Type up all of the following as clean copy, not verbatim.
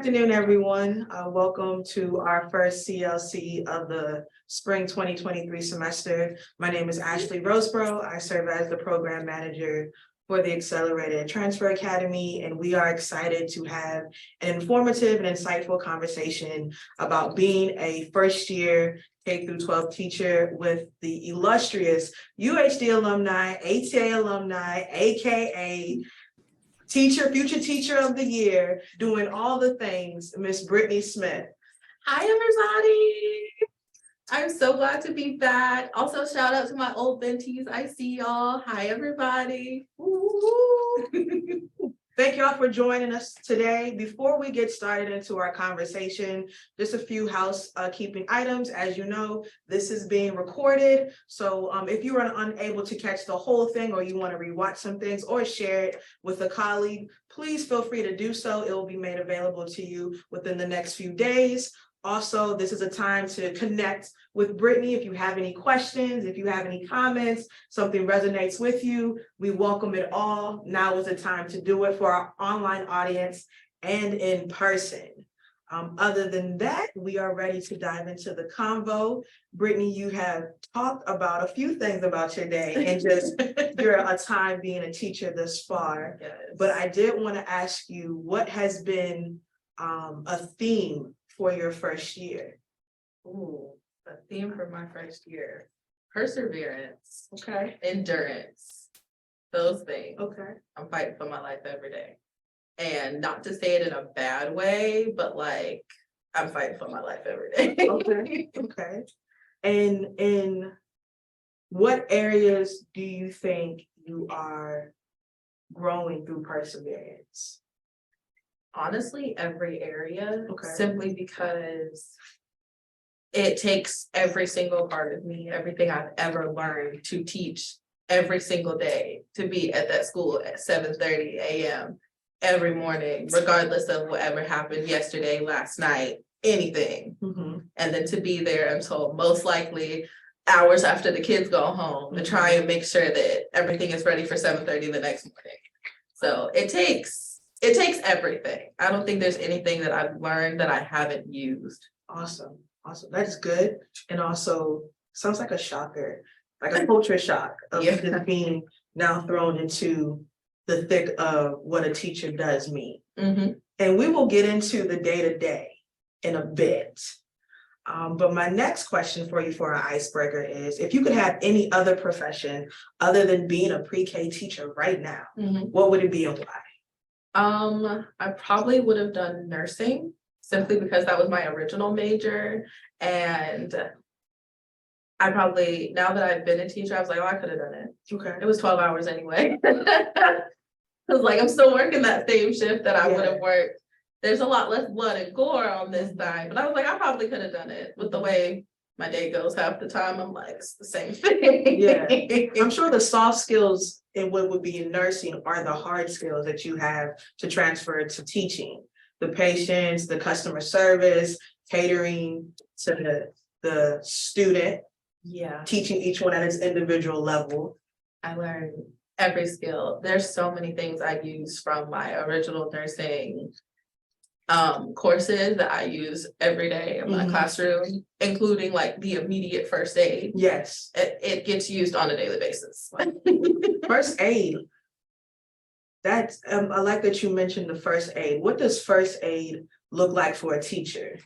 afternoon, everyone. Welcome to our first CLC of the spring 2023 semester. My name is Ashley Roseborough. I serve as the program manager for the Accelerated Transfer Academy, and we are excited to have an informative and insightful conversation about being a first-year K through 12 teacher with the illustrious UHD alumni, ATA alumni, AKA future teacher of the year, doing all the things, Miss Brittney Smith. Hi, everybody. I'm so glad to be back. Also, shout out to my old mentees. I see y'all. Hi, everybody. Thank y'all for joining us today. Before we get started into our conversation, just a few housekeeping items. As you know, this is being recorded. So if you are unable to catch the whole thing, or you want to rewatch some things or share it with a colleague, please feel free to do so. It will be made available to you within the next few days. Also, this is a time to connect with Brittney. If you have any questions, if you have any comments, something resonates with you, we welcome it all. Now is the time to do it for our online audience and in person. Other than that, we are ready to dive into the convo. Brittney, you have talked about a few things about your day and just your time being a teacher thus far. Yes. But I did want to ask you, what has been a theme for your first year? Ooh, the theme for my first year: perseverance, Okay. endurance, those things. Okay. I'm fighting for my life every day. And not to say it in a bad way, but like, I'm fighting for my life every day. Okay. Okay. And in what areas do you think you are growing through perseverance? Honestly, every area, Okay. simply because it takes every single part of me, everything I've ever learned to teach every single day, to be at that school at 7:30 a.m. every morning, regardless of whatever happened yesterday, last night, anything. Mm-hmm. And then to be there until most likely hours after the kids go home to try and make sure that everything is ready for 7:30 the next morning. So it takes everything. I don't think there's anything that I've learned that I haven't used. Awesome. Awesome. That's good. And also sounds like a shocker, like a culture shock of just being now thrown into the thick of what a teacher does mean. Mm-hmm. And we will get into the day-to-day in a bit. But my next question for you for our icebreaker is, if you could have any other profession other than being a pre-K teacher right now, what would it be and why? I probably would have done nursing, simply because that was my original major. And I probably, now that I've been a teacher, I was like, oh, I could have done it. Okay. It was 12 hours anyway. I was like, I'm still working that same shift that I would have worked. There's a lot less blood and gore on this side, but I was like, I probably could have done it. With the way my day goes half the time, I'm like, it's the same thing. Yeah, I'm sure the soft skills in what would be in nursing are the hard skills that you have to transfer to teaching. The patients, the customer service, catering to the student. Yeah. Teaching each one at its individual level. I learned every skill. There's so many things I use from my original nursing courses that I use every day in my classroom, including like the immediate first aid. Yes. It gets used on a daily basis. First aid. That's I like that you mentioned the first aid. What does first aid look like for a teacher?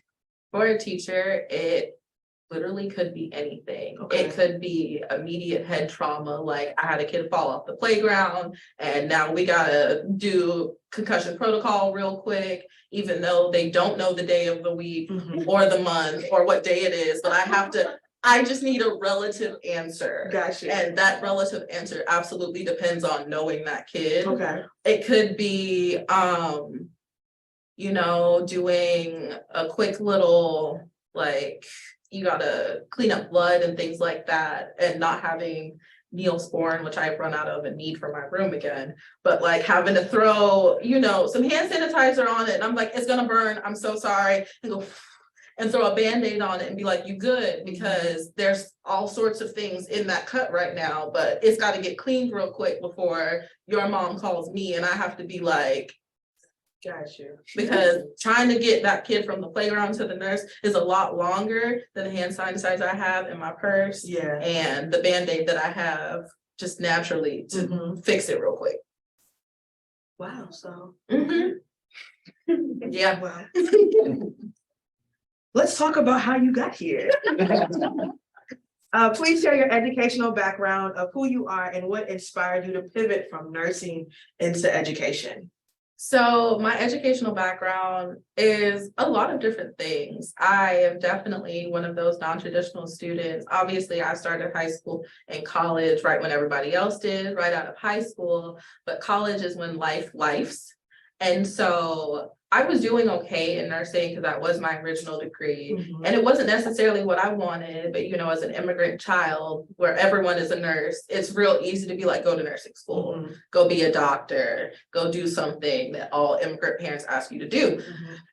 For a teacher, it literally could be anything. Okay. It could be immediate head trauma, like I had a kid fall off the playground and now we gotta do concussion protocol real quick, even though they don't know the day of the week or the month or what day it is, but I just need a relative answer. Gotcha. And that relative answer absolutely depends on knowing that kid. Okay. It could be, doing a quick little, like, you gotta clean up blood and things like that, and not having Neosporin, which I've run out of and need for my room again, but like having to throw, some hand sanitizer on it. And I'm like, it's gonna burn. I'm so sorry. And go and throw a Band-Aid on it and be like, you good? Because there's all sorts of things in that cut right now, but it's got to get cleaned real quick before your mom calls me and I have to be like, Got you. Because trying to get that kid from the playground to the nurse is a lot longer than the hand sanitizer I have in my purse. Yeah. And the Band-Aid that I have just naturally to fix it real quick. Wow, so. Yeah. Wow. Let's talk about how you got here. Please share your educational background of who you are and what inspired you to pivot from nursing into education. So my educational background is a lot of different things. I am definitely one of those non-traditional students. Obviously, I started high school and college right when everybody else did, right out of high school, but college is when life lifes. And so I was doing okay in nursing because that was my original degree. And it wasn't necessarily what I wanted, but you know, as an immigrant child where everyone is a nurse, it's real easy to be like, go to nursing school, go be a doctor, go do something that all immigrant parents ask you to do.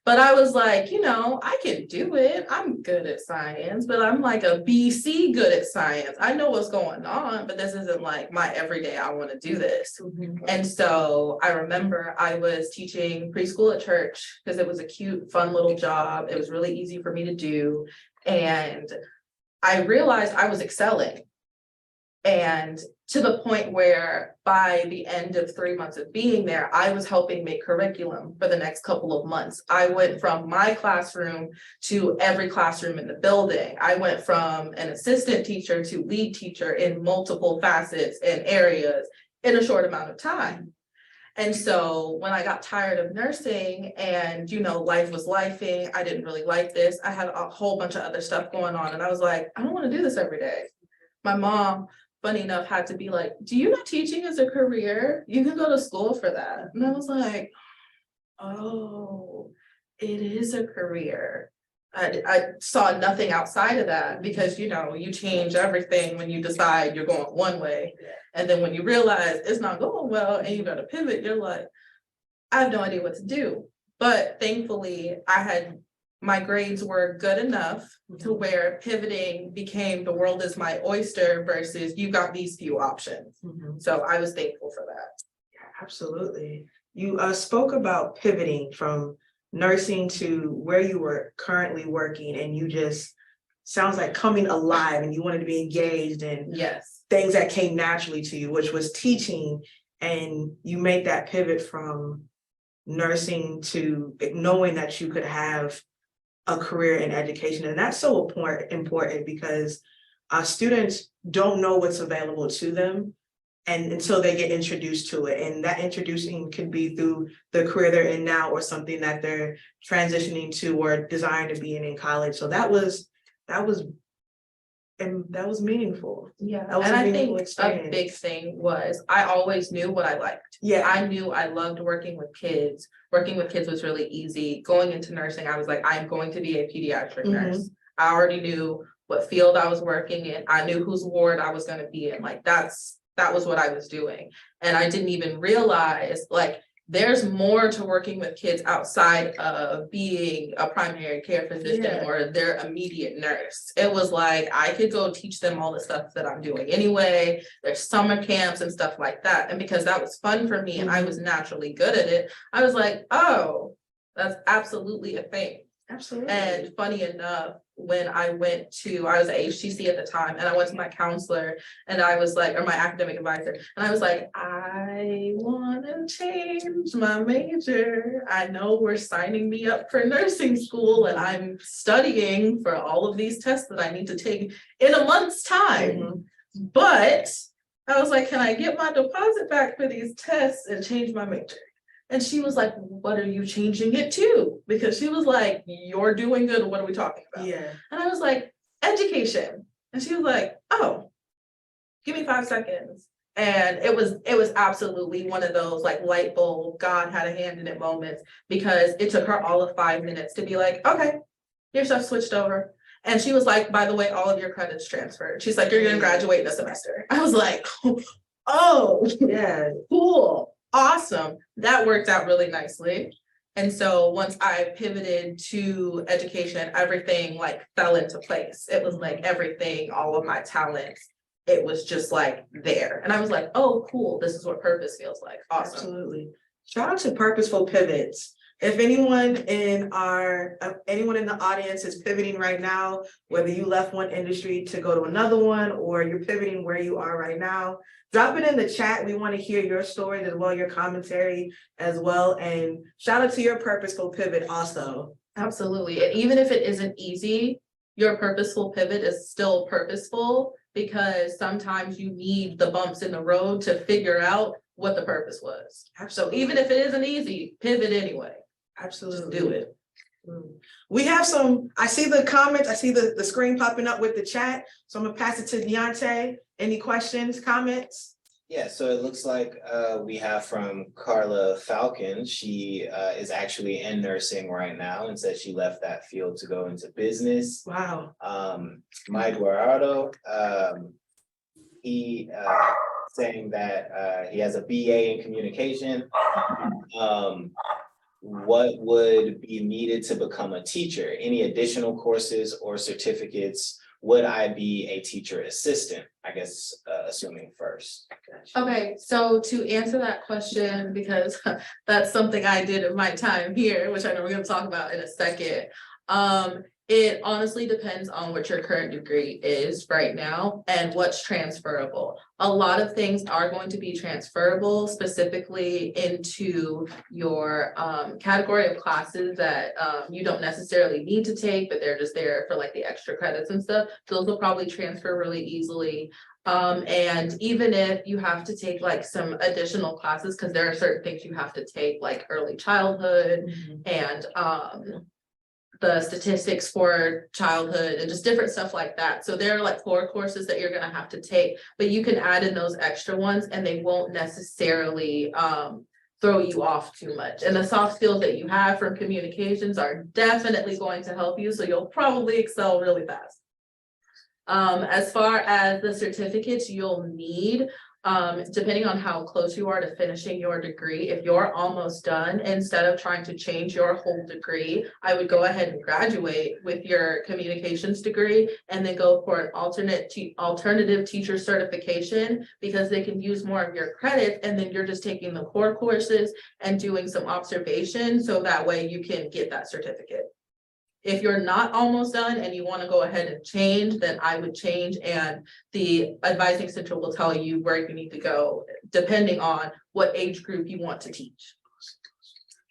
But I was like, you know, I can do it. I'm good at science, but I'm like a BC good at science. I know what's going on, but this isn't like my everyday, I want to do this. And so I remember I was teaching preschool at church because it was a cute, fun little job. It was really easy for me to do. And I realized I was excelling. And to the point where by the end of 3 months of being there, I was helping make curriculum for the next couple of months. I went from my classroom to every classroom in the building. I went from an assistant teacher to lead teacher in multiple facets and areas in a short amount of time. And so when I got tired of nursing and, you know, life was lifing, I didn't really like this. I had a whole bunch of other stuff going on. And I was like, I don't want to do this every day. My mom, funny enough, had to be like, do you know teaching is a career? You can go to school for that. And I was like, oh, it is a career. I saw nothing outside of that because, you know, you change everything when you decide you're going one way. And then when you realize it's not going well and you got to pivot, you're like, I have no idea what to do. But thankfully, my grades were good enough to where pivoting became the world is my oyster versus you got these few options. So I was thankful for that. Yeah, absolutely. You spoke about pivoting from nursing to where you were currently working, and you just sounds like coming alive and you wanted to be engaged in things that came naturally to you, which was teaching, and you made that pivot from nursing to knowing that you could have a career in education. And that's so important because students don't know what's available to them and until they get introduced to it. And that introducing can be through the career they're in now or something that they're transitioning to or desiring to be in college. So that was meaningful. Yeah, that was and I think experience. a big thing was I always knew what I liked. Yeah, I knew I loved working with kids. Working with kids was really easy. Going into nursing, I was like, I'm going to be a pediatric nurse. I already knew what field I was working in. I knew whose ward I was going to be in. Like that was what I was doing. And I didn't even realize like there's more to working with kids outside of being a primary care physician or their immediate nurse. It was like, I could go teach them all the stuff that I'm doing anyway. There's summer camps and stuff like that. And because that was fun for me and I was naturally good at it, I was like, oh, that's absolutely a thing. Absolutely. And funny enough, when I was at HTC at the time, and I went to my counselor and I was like, or my academic advisor, and I was like, I want to change my major. I know we're signing me up for nursing school and I'm studying for all of these tests that I need to take in a month's time. But I was like, can I get my deposit back for these tests and change my major? And she was like, what are you changing it to? Because she was like, you're doing good. What are we talking about? Yeah. And I was like, education. And she was like, oh, give me 5 seconds. And it was absolutely one of those like light bulb, God had a hand in it moments, because it took her all of 5 minutes to be like, okay, your stuff switched over. And she was like, by the way, all of your credits transferred. She's like, you're going to graduate in a semester. I was like, oh, yeah, cool. Awesome. That worked out really nicely. And so once I pivoted to education, everything like fell into place. It was like everything, all of my talents, it was just like there. And I was like, oh, cool. This is what purpose feels like. Awesome. Absolutely. Shout out to purposeful pivots. If anyone in the audience is pivoting right now, whether you left one industry to go to another one, or you're pivoting where you are right now, drop it in the chat. We want to hear your stories as well, your commentary as well. And shout out to your purposeful pivot also. Absolutely. And even if it isn't easy, your purposeful pivot is still purposeful, because sometimes you need the bumps in the road to figure out what the purpose was. So even if it isn't easy, pivot anyway. Absolutely. Just do it. We have I see the comments, I see the screen popping up with the chat. So I'm gonna pass it to Deontay. Any questions, comments? Yeah, so it looks like we have from Carla Falcon. She is actually in nursing right now and says she left that field to go into business. Wow. Mike Guarado, he saying that he has a BA in communication. What would be needed to become a teacher? Any additional courses or certificates? Would I be a teacher assistant? I guess assuming first. Okay, so to answer that question, because that's something I did in my time here, which I know we're gonna talk about in a second. It honestly depends on what your current degree is right now and what's transferable. A lot of things are going to be transferable, specifically into your category of classes that you don't necessarily need to take, but they're just there for like the extra credits and stuff. Those will probably transfer really easily. And even if you have to take like some additional classes, because there are certain things you have to take, like early childhood and the statistics for childhood and just different stuff like that. So there are like core courses that you're gonna have to take, but you can add in those extra ones and they won't necessarily throw you off too much. And the soft skills that you have from communications are definitely going to help you, so you'll probably excel really fast. As far as the certificates you'll need, depending on how close you are to finishing your degree, if you're almost done, instead of trying to change your whole degree, I would go ahead and graduate with your communications degree and then go for an alternative teacher certification, because they can use more of your credits, and then you're just taking the core courses and doing some observation, so that way you can get that certificate. If you're not almost done and you want to go ahead and change, then I would change, and the advising center will tell you where you need to go, depending on what age group you want to teach.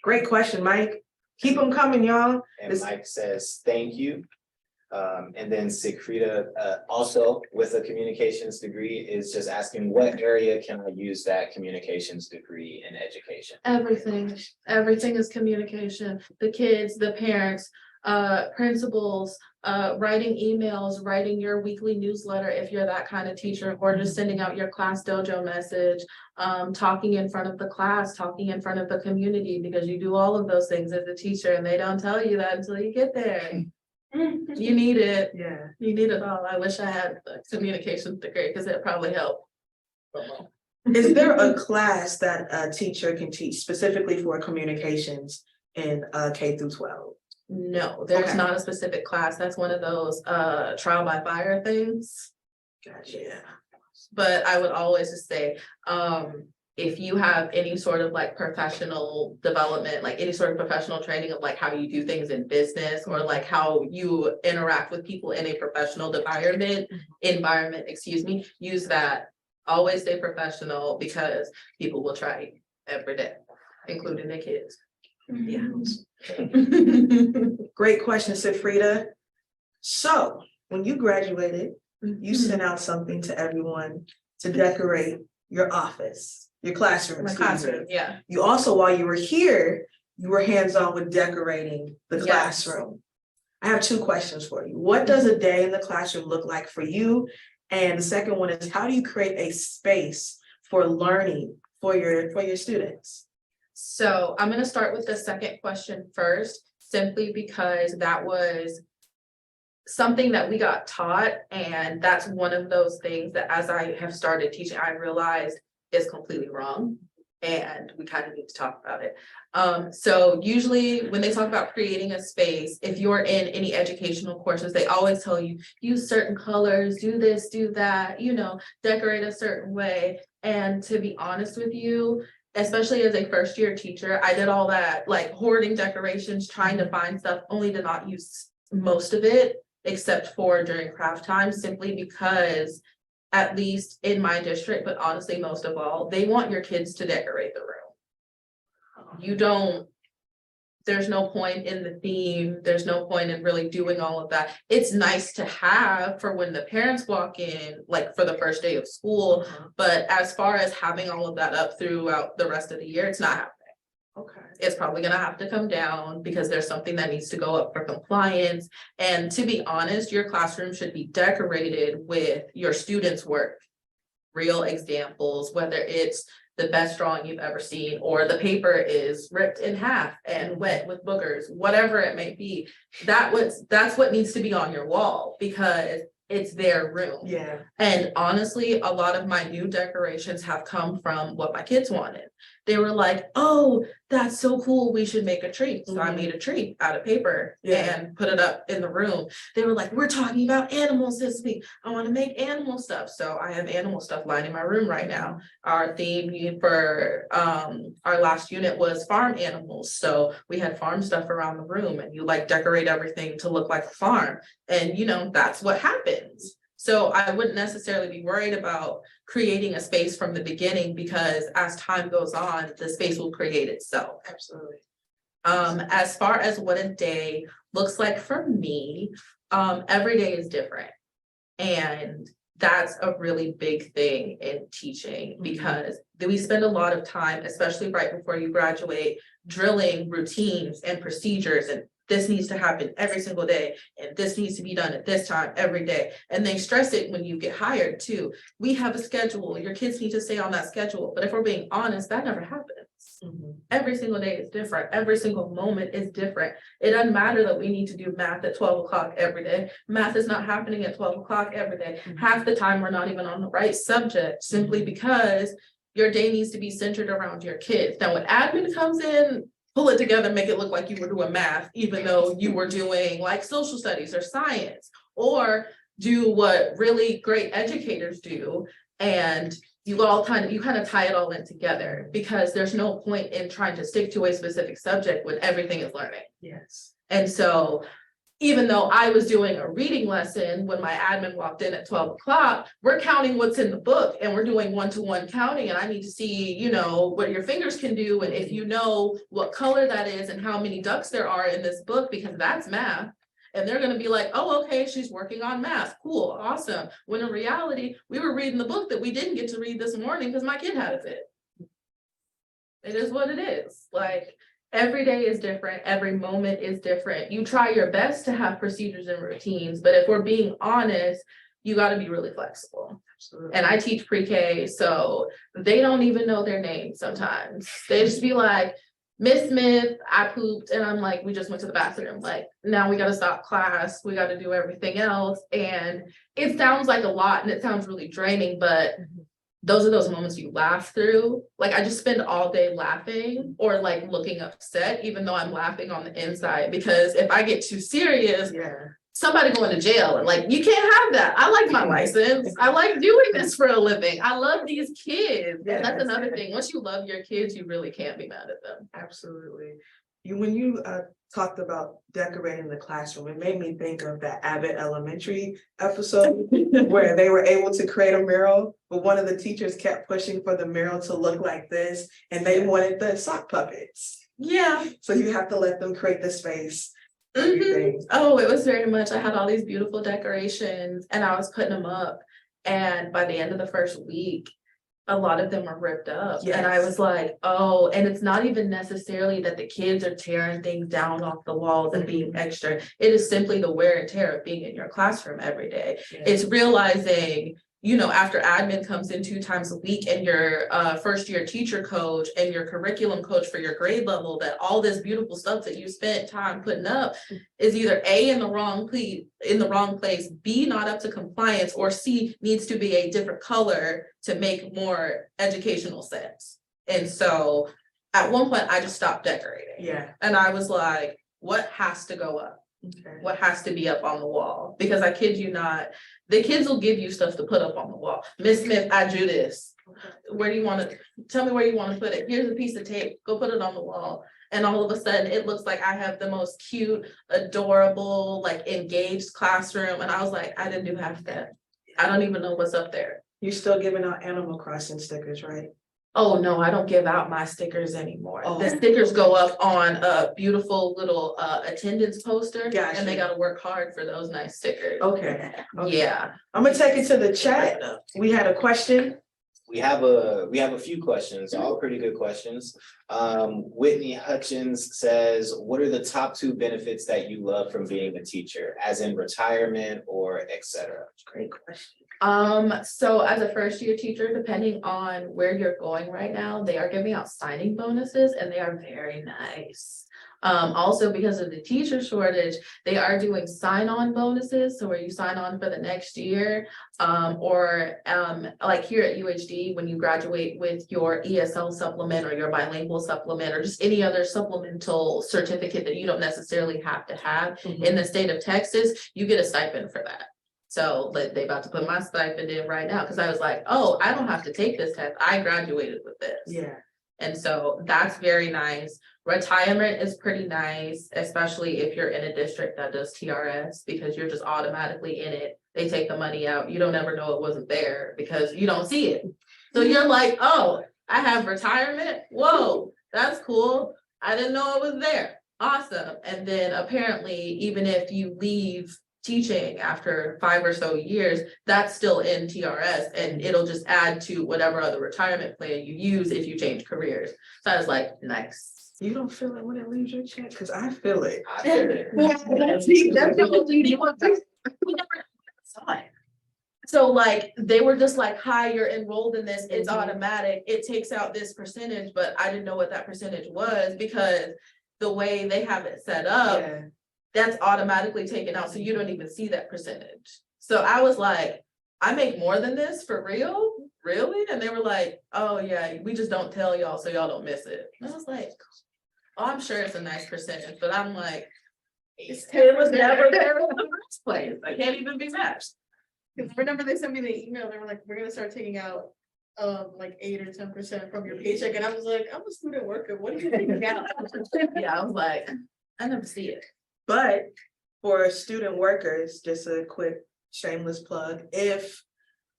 Great question, Mike. Keep them coming, y'all. And Mike says, thank you. And then Siegfrieda, also with a communications degree, is just asking, what area can I use that communications degree in education? Everything is communication. The kids, the parents, principals, writing emails, writing your weekly newsletter if you're that kind of teacher, or just sending out your class dojo message, talking in front of the class, talking in front of the community, because you do all of those things as a teacher and they don't tell you that until you get there. You need it. Yeah. You need it all. I wish I had a communications degree, because it probably helped. Is there a class that a teacher can teach specifically for communications in K through 12? No, there's not a specific class. That's one of those trial by fire things. Gotcha. Yeah. But I would always just say, if you have any sort of like professional development, like any sort of professional training of like how you do things in business, or like how you interact with people in a professional environment, use that. Always stay professional, because people will try you every day, including their kids. Yeah. Great question, Siegfrieda. So when you graduated, you sent out something to everyone to decorate your office, your classroom. My classroom, yeah. You also, while you were here, you were hands-on with decorating the classroom. I have two questions for you. What does a day in the classroom look like for you? And the second one is, how do you create a space for learning for your students? So I'm going to start with the second question first, simply because that was something that we got taught. And that's one of those things that as I have started teaching, I realized is completely wrong. And we kind of need to talk about it. So usually when they talk about creating a space, if you're in any educational courses, they always tell you, use certain colors, do this, do that, decorate a certain way. And to be honest with you, especially as a first year teacher, I did all that like hoarding decorations, trying to find stuff, only to not use most of it, except for during craft time, simply because at least in my district, but honestly, most of all, they want your kids to decorate the room. You don't, there's no point in the theme, there's no point in really doing all of that. It's nice to have for when the parents walk in, like for the first day of school, but as far as having all of that up throughout the rest of the year, it's not happening. Okay. It's probably gonna have to come down because there's something that needs to go up for compliance. And to be honest, your classroom should be decorated with your students' work. Real examples, whether it's the best drawing you've ever seen, or the paper is ripped in half and wet with boogers, whatever it may be. That's what needs to be on your wall, because it's their room. Yeah. And honestly, a lot of my new decorations have come from what my kids wanted. They were like, oh, that's so cool, we should make a tree. So I made a tree out of paper and put it up in the room. They were like, we're talking about animals this week, I want to make animal stuff. So I have animal stuff lining my room right now. Our theme for our last unit was farm animals. So we had farm stuff around the room, and you like decorate everything to look like a farm. And you know, that's what happens. So I wouldn't necessarily be worried about creating a space from the beginning, because as time goes on, the space will create itself. Absolutely. As far as what a day looks like for me, every day is different. And that's a really big thing in teaching, because we spend a lot of time, especially right before you graduate, drilling routines and procedures, and this needs to happen every single day, and this needs to be done at this time every day. And they stress it when you get hired too. We have a schedule, your kids need to stay on that schedule. But if we're being honest, that never happens. Every single day is different. Every single moment is different. It doesn't matter that we need to do math at 12 o'clock every day. Math is not happening at 12 o'clock every day. Half the time we're not even on the right subject, simply because your day needs to be centered around your kids. Now when admin comes in, pull it together, make it look like you were doing math, even though you were doing like social studies or science, or do what really great educators do. And you kind of tie it all in together, because there's no point in trying to stick to a specific subject when everything is learning. Yes. And so even though I was doing a reading lesson, when my admin walked in at 12 o'clock, we're counting what's in the book, and we're doing one-to-one counting. And I need to see, you know, what your fingers can do. And if you know what color that is and how many ducks there are in this book, because that's math. And they're going to be like, oh, okay, she's working on math. Cool, awesome. When in reality, we were reading the book that we didn't get to read this morning because my kid had a fit. It is what it is. Like, every day is different. Every moment is different. You try your best to have procedures and routines, but if we're being honest, you got to be really flexible. Absolutely. And I teach pre-K, so they don't even know their names sometimes. They just be like, Miss Smith, I pooped, and I'm like, we just went to the bathroom. Like, now we got to stop class. We got to do everything else. And it sounds like a lot, and it sounds really draining, but those are those moments you laugh through. Like, I just spend all day laughing or like looking upset, even though I'm laughing on the inside, because if I get too serious, somebody going to jail, and like, you can't have that. I like my license. I like doing this for a living. I love these kids. And that's another thing. Once you love your kids, you really can't be mad at them. Absolutely. When you talked about decorating the classroom, it made me think of that Abbott Elementary episode where they were able to create a mural, but one of the teachers kept pushing for the mural to look like this, and they wanted the sock puppets. Yeah. So you have to let them create the space. Oh, it was very much, I had all these beautiful decorations and I was putting them up, and by the end of the first week, a lot of them were ripped up. And I was like, oh, and it's not even necessarily that the kids are tearing things down off the walls and being extra. It is simply the wear and tear of being in your classroom every day. It's realizing, you know, after admin comes in 2 times a week, and your first year teacher coach and your curriculum coach for your grade level, that all this beautiful stuff that you spent time putting up is either A, in the wrong place, B, not up to compliance, or C, needs to be a different color to make more educational sense. And so at one point I just stopped decorating. And I was like, what has to go up? What has to be up on the wall? Because I kid you not, the kids will give you stuff to put up on the wall. Miss Smith, I drew this. Where do you want to, tell me where you want to put it. Here's a piece of tape, go put it on the wall. And all of a sudden, it looks like I have the most cute, adorable, like engaged classroom. And I was like, I didn't do half that. I don't even know what's up there. You're still giving out Animal Crossing stickers, right? Oh, no, I don't give out my stickers anymore. Oh. The stickers go up on a beautiful little attendance poster. Gotcha. And they gotta work hard for those nice stickers. Okay. Yeah. I'm gonna take it to the chat. We had a question. We have a few questions, all pretty good questions. Whitney Hutchins says, what are the top 2 benefits that you love from being a teacher, as in retirement or et cetera? Great question. So as a first year teacher, depending on where you're going right now, they are giving out signing bonuses and they are very nice. Also because of the teacher shortage, they are doing sign-on bonuses, so where you sign on for the next year. Like here at UHD, when you graduate with your ESL supplement or your bilingual supplement or just any other supplemental certificate that you don't necessarily have to have in the state of Texas, you get a stipend for that. So they about to put my stipend in right now, because I was like, oh, I don't have to take this test. I graduated with this. Yeah. And so that's very nice. Retirement is pretty nice, especially if you're in a district that does TRS, because you're just automatically in it. They take the money out. You don't ever know it wasn't there because you don't see it. So you're like, oh, I have retirement. Whoa, that's cool. I didn't know it was there. Awesome. And then apparently, even if you leave teaching after 5 or so years, that's still in TRS, and it'll just add to whatever other retirement plan you use if you change careers. So I was like, nice. You don't feel it when it leaves your check? Cause I feel it. I feel it. We never saw it. So like, they were just like, hi, you're enrolled in this, it's automatic, it takes out this percentage, but I didn't know what that percentage was, because the way they have it set up, Yeah. that's automatically taken out, so you don't even see that percentage. So I was like, I make more than this for real? Really? And they were like, oh yeah, we just don't tell y'all so y'all don't miss it. And I was like, oh, I'm sure it's a nice percentage, but I'm like, it was never there in the first place. I can't even be matched. Remember they sent me the email, they were like, we're gonna start taking out like 8 or 10% from your paycheck, and I was like, I'm a student worker, what do you think about? Yeah, I was like, I never see it. But for student workers, just a quick shameless plug, if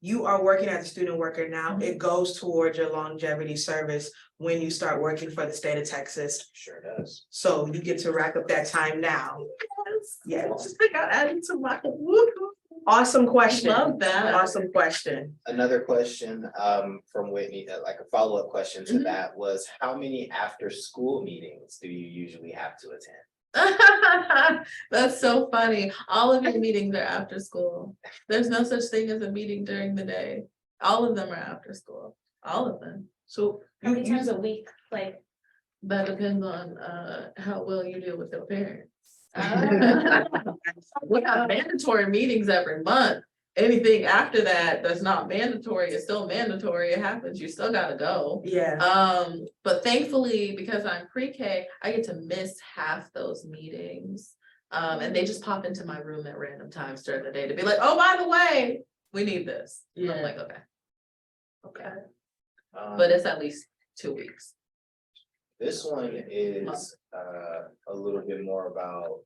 you are working as a student worker now, it goes towards your longevity service when you start working for the state of Texas. Sure does. So you get to rack up that time now. Yes. Yes. I got added to my woo-hoo. Awesome question. Love that. Awesome question. Another question from Whitney, like a follow-up question to Mhm. that was, how many after-school meetings do you usually have to attend? That's so funny. All of your meetings are after school. There's no such thing as a meeting during the day. All of them are after school. All of them. So How many times a week, like? That depends on how well you deal with your parents. We have mandatory meetings every month. Anything after that that's not mandatory is still mandatory. It happens. You still gotta go. yeah. But thankfully, because I'm pre-K, I get to miss half those meetings. And they just pop into my room at random times during the day to be like, oh, by the way, we need this. And I'm Yeah. like, okay, Okay. but it's at least 2 weeks. This one is a little bit more about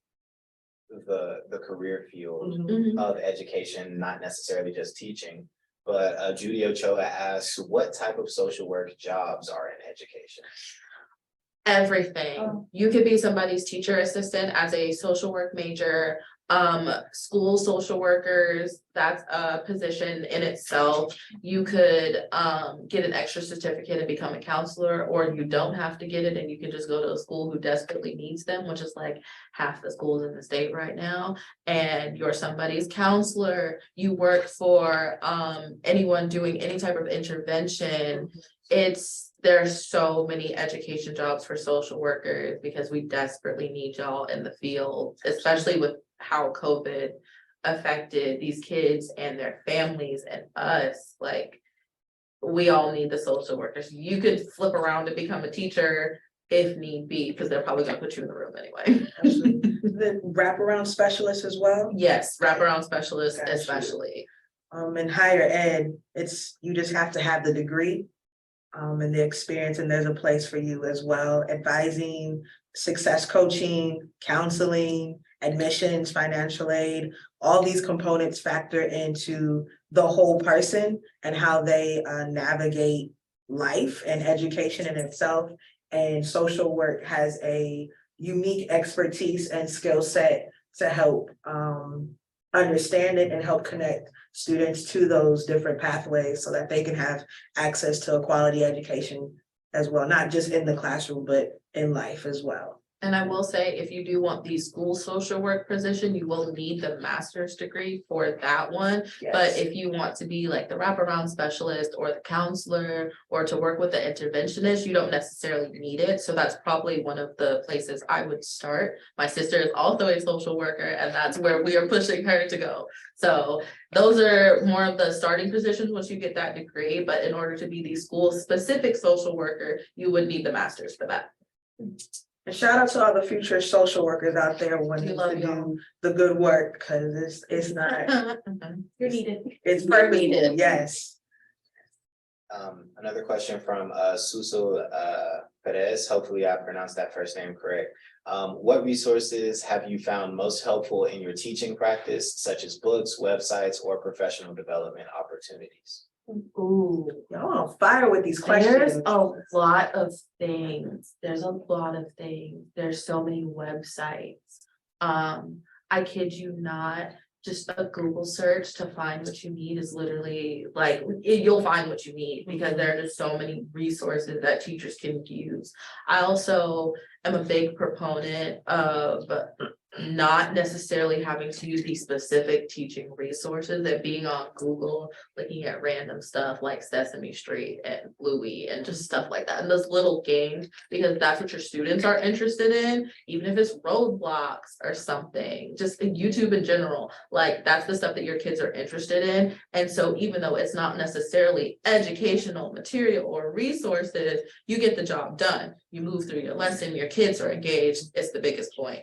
the career field Mhm. of education, not necessarily just teaching. But Judy Ochoa asks, what type of social work jobs are in education? Everything. Oh. You could be somebody's teacher assistant as a social work major. School social workers, that's a position in itself. You could get an extra certificate and become a counselor, or you don't have to get it and you can just go to a school who desperately needs them, which is like half the schools in the state right now. And you're somebody's counselor. You work for anyone doing any type of intervention. There's so many education jobs for social workers because we desperately need y'all in the field, especially with how COVID affected these kids and their families and us. Like, we all need the social workers. You could flip around and become a teacher if need be, because they're probably gonna put you in the room anyway. The wraparound specialist as well. Yes, wraparound specialists Got you. especially. In higher ed, you just have to have the degree. And the experience, and there's a place for you as well, advising, success coaching, counseling, admissions, financial aid, all these components factor into the whole person and how they navigate life and education in itself. And social work has a unique expertise and skill set to help understand it and help connect students to those different pathways so that they can have access to a quality education as well, not just in the classroom, but in life as well. And I will say, if you do want the school social work position, you will need the master's degree for that one. But Yes. if you want to be like the wraparound specialist or the counselor or to work with the interventionist, you don't necessarily need it. So that's probably one of the places I would start. My sister is also a social worker, and that's where we are pushing her to go. So those are more of the starting positions once you get that degree. But in order to be the school specific social worker, you would need the master's for that. And shout out to all the future social workers out there wanting We love to y'all. do the good work, because it's not, You're needed. it's You're purposeful, needed. yes. Another question from Suso Perez, hopefully I pronounced that first name correct. What resources have you found most helpful in your teaching practice, such as books, websites, or professional development opportunities? Ooh. Y'all on fire with these There's questions. a lot of things. There's a lot of things. There's so many websites. I kid you not, just a Google search to find what you need is literally like, you'll find what you need because there are just so many resources that teachers can use. I also am a big proponent of not necessarily having to use these specific teaching resources and being on Google, looking at random stuff like Sesame Street and Bluey and just stuff like that. And those little games, because that's what your students are interested in, even if it's roadblocks or something, just in YouTube in general, like that's the stuff that your kids are interested in. And so even though it's not necessarily educational material or resources, you get the job done. You move through your lesson, your kids are engaged. It's the biggest point.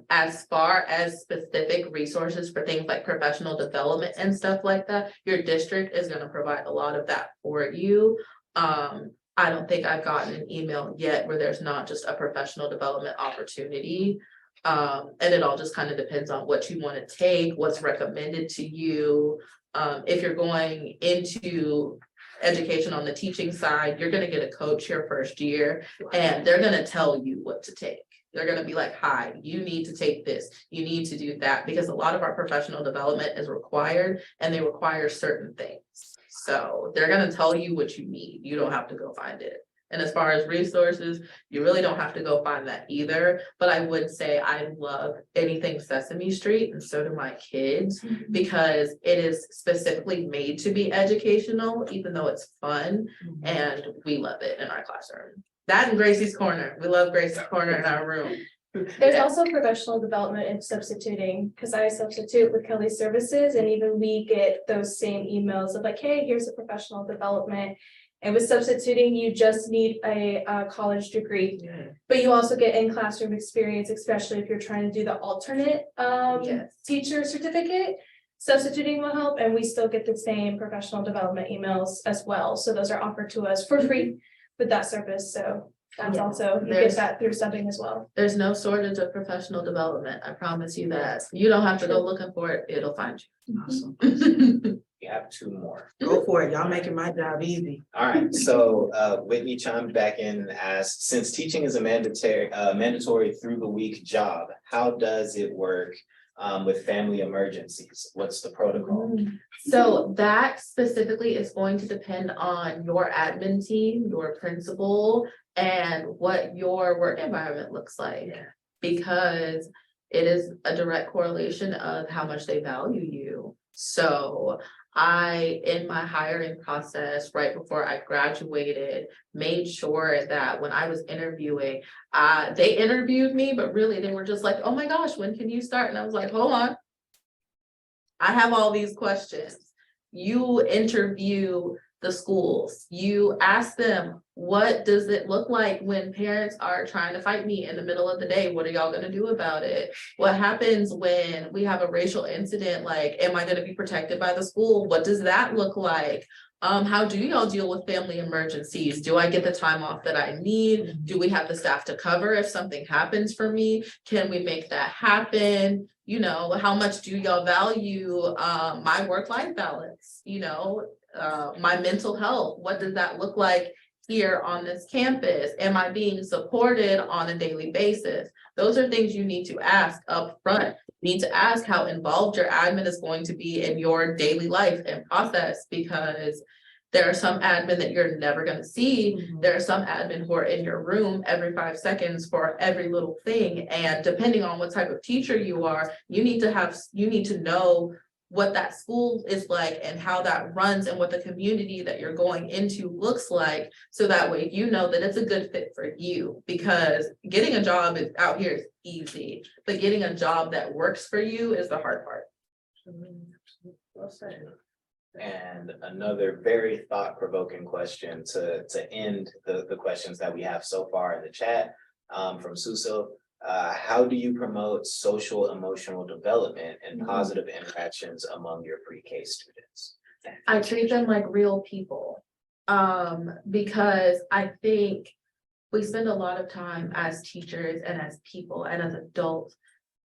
As far as specific resources for things like professional development and stuff like that, your district is going to provide a lot of that for you. I don't think I've gotten an email yet where there's not just a professional development opportunity. And it all just kind of depends on what you want to take, what's recommended to you. If you're going into education on the teaching side, you're going to get a coach your first year and they're going to tell you what to take. They're going to be like, hi, you need to take this, you need to do that, because a lot of our professional development is required and they require certain things. So they're going to tell you what you need. You don't have to go find it. And as far as resources, you really don't have to go find that either. But I would say I love anything Sesame Street, and so do my kids, because it is specifically made to be educational, even though it's fun, and we love it in our classroom. That and Gracie's Corner. We love Gracie's Corner in our room. There's also professional development and substituting, because I substitute with Kelly Services, and even we get those same emails of like, hey, here's a professional development. And with substituting, you just need a college degree, but you also get in classroom experience, especially if you're trying to do the alternate Yes. teacher certificate. Substituting will help, and we still get the same professional development emails as well. So those are offered to us for free with that service. So that's Yeah. also, you There's- get that through subbing as well. There's no shortage of professional development. I promise you that. You don't have to go looking for it. It'll find Awesome. you. We have two more. Go for it. Y'all making my job easy. All right, so Whitney chimed back in and asked, since teaching is a mandatory through the week job, how does it work with family emergencies? What's the protocol? So that specifically is going to depend on your admin team, your principal, and what your work environment looks like. Because it is a direct correlation of how much they value you. So in my hiring process, right before I graduated, made sure that when I was interviewing, they interviewed me, but really they were just like, oh my gosh, when can you start? And I was like, hold on. I have all these questions. You interview the schools. You ask them, what does it look like when parents are trying to fight me in the middle of the day? What are y'all gonna do about it? What happens when we have a racial incident? Like, am I gonna be protected by the school? What does that look like? How do y'all deal with family emergencies? Do I get the time off that I need? Do we have the staff to cover if something happens for me? Can we make that happen? You know, how much do y'all value my work-life balance? You know, my mental health, what does that look like here on this campus? Am I being supported on a daily basis? Those are things you need to ask up front. You need to ask how involved your admin is going to be in your daily life and process, because there are some admin that you're never going to see. There are some admin who are in your room every 5 seconds for every little thing. And depending on what type of teacher you are, you need to know what that school is like and how that runs and what the community that you're going into looks like. So that way, you know that it's a good fit for you, because getting a job out here is easy, but getting a job that works for you is the hard part. Well said. And another very thought-provoking question to end the questions that we have so far in the chat, from Suso. How do you promote social emotional development and positive interactions among your pre-K students? I treat them like real people. Because I think we spend a lot of time as teachers and as people and as adults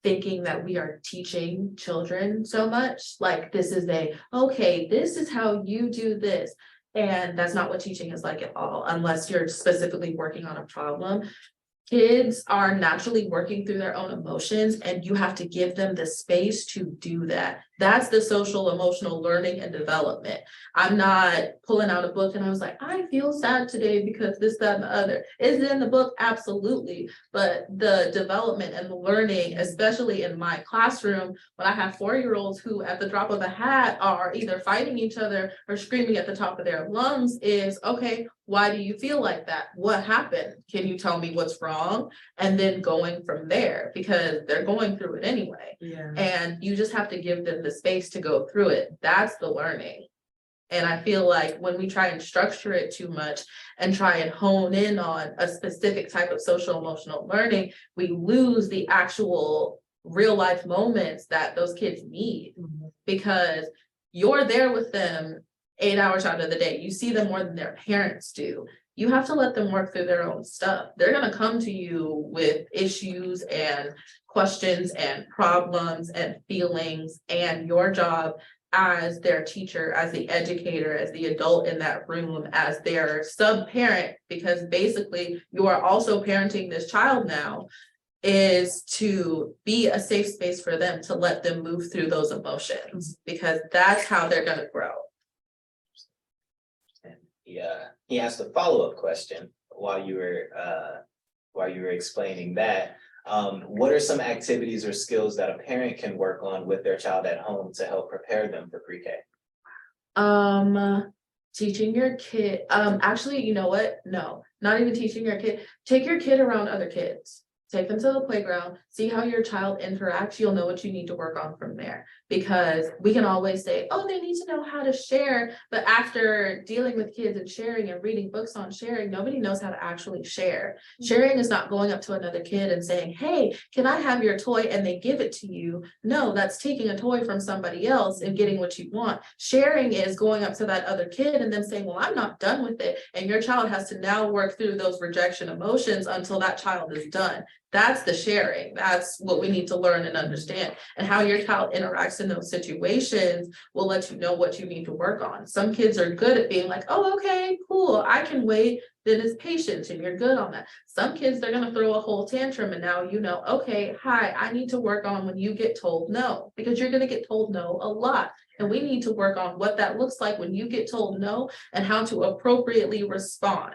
thinking that we are teaching children so much, like this is this is how you do this. And that's not what teaching is like at all, unless you're specifically working on a problem. Kids are naturally working through their own emotions, and you have to give them the space to do that. That's the social emotional learning and development. I'm not pulling out a book and I was like, I feel sad today because this, that, and the other. Is it in the book? Absolutely. But the development and the learning, especially in my classroom, when I have 4-year-olds who at the drop of a hat are either fighting each other or screaming at the top of their lungs, is okay, why do you feel like that? What happened? Can you tell me what's wrong? And then going from there, because they're going through it anyway. Yeah. And you just have to give them the space to go through it. That's the learning. And I feel like when we try and structure it too much and try and hone in on a specific type of social emotional learning, we lose the actual real life moments that those kids need, because you're there with them 8 hours out of the day. You see them more than their parents do. You have to let them work through their own stuff. They're going to come to you with issues and questions and problems and feelings, and your job as their teacher, as the educator, as the adult in that room, as their sub-parent, because basically you are also parenting this child now, is to be a safe space for them, to let them move through those emotions, because that's how they're going to grow. He asked a follow-up question while you were explaining that. What are some activities or skills that a parent can work on with their child at home to help prepare them for pre-K? Teaching your kid, actually, you know what? No, not even teaching your kid. Take your kid around other kids. Take them to the playground, see how your child interacts. You'll know what you need to work on from there, because we can always say, oh, they need to know how to share. But after dealing with kids and sharing and reading books on sharing, nobody knows how to actually share. Sharing is not going up to another kid and saying, hey, can I have your toy? And they give it to you. No, that's taking a toy from somebody else and getting what you want. Sharing is going up to that other kid and then saying, well, I'm not done with it. And your child has to now work through those rejection emotions until that child is done. That's the sharing. That's what we need to learn and understand. And how your child interacts in those situations will let you know what you need to work on. Some kids are good at being like, oh, okay, cool, I can wait. Then it's patience, and you're good on that. Some kids, they're going to throw a whole tantrum, and now you know, okay, hi, I need to work on when you get told no, because you're going to get told no a lot. And we need to work on what that looks like when you get told no and how to appropriately respond.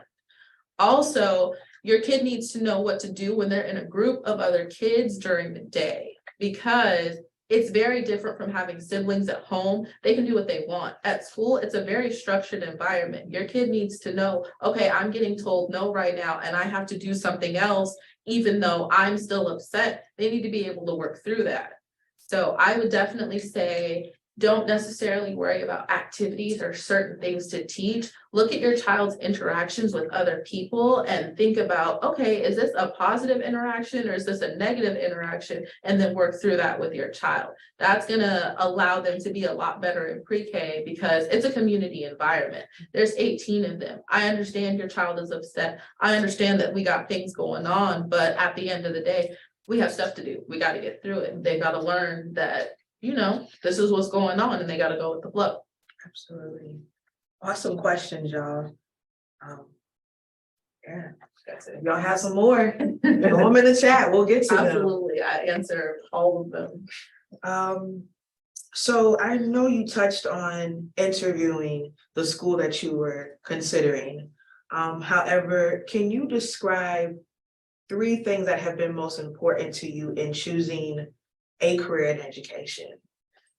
Also, your kid needs to know what to do when they're in a group of other kids during the day, because it's very different from having siblings at home. They can do what they want. At school, it's a very structured environment. Your kid needs to know, okay, I'm getting told no right now, and I have to do something else, even though I'm still upset. They need to be able to work through that. So I would definitely say don't necessarily worry about activities or certain things to teach. Look at your child's interactions with other people and think about, okay, is this a positive interaction or is this a negative interaction? And then work through that with your child. That's gonna allow them to be a lot better in pre-K because it's a community environment. There's 18 of them. I understand your child is upset. I understand that we got things going on, but at the end of the day, we have stuff to do. We gotta get through it. They gotta learn that, this is what's going on and they gotta go with the flow. Absolutely. Awesome questions, y'all. Yeah, That's it. y'all have some more, throw them in the chat, we'll get to them. Absolutely, I answer all of them. So I know you touched on interviewing the school that you were considering. However, can you describe 3 things that have been most important to you in choosing a career in education?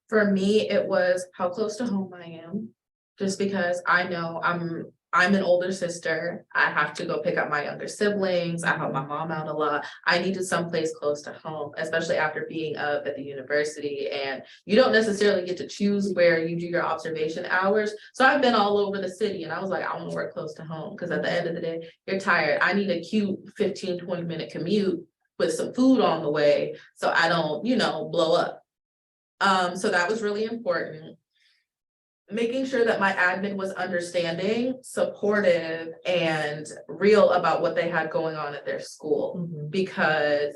For me, it was how close to home I am, just because I know I'm an older sister. I have to go pick up my younger siblings. I help my mom out a lot. I needed someplace close to home, especially after being up at the university. And you don't necessarily get to choose where you do your observation hours. So I've been all over the city and I was like, I want to work close to home because at the end of the day, you're tired. I need a cute 15-20 minute commute with some food on the way so I don't, blow up. So that was really important. Making sure that my admin was understanding, supportive, and real about what they had going on at their school. Because